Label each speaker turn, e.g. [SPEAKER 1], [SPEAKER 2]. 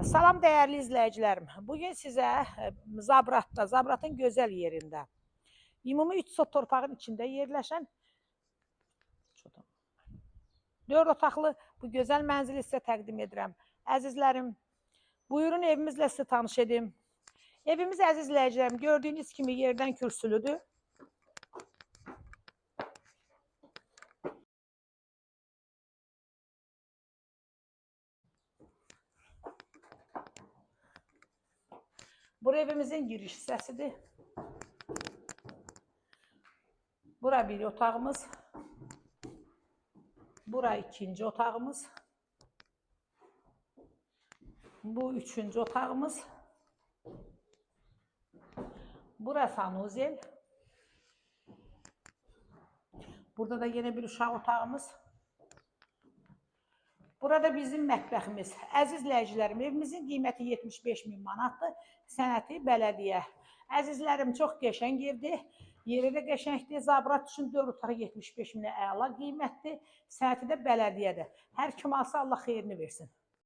[SPEAKER 1] Salam dəyərli izləyicilərim. Bugün sizə Zabratın gözəl yerində, ümumi 3 sot torpağın içində yerləşən 4 otaqlı bu gözəl mənzili sizə təqdim edirəm. Əzizlərim, buyurun evimizlə sizi tanış edim. Evimiz əziz izləyicilərim, gördüyünüz kimi yerdən kürsülüdür. Bura evimizin giriş hissəsidir. Bura bir otağımız. Bura ikinci otağımız. Bu üçüncü otağımız. Bura sanuzel. Burada da yine bir uşaq otağımız. Burada bizim mətbəximiz. Əziz izləyicilərim, evimizin qiyməti 75.000 manatdır. Sənəti bələdiyyə. Əzizlərim, çox qəşəng evdir. Yeri də qəşəngdir. Zabrat üçün 4 otaq 75.000-ə əla qiymətdir. Sənəti də bələdiyyədir. Hər kim alsa Allah xeyrini versin.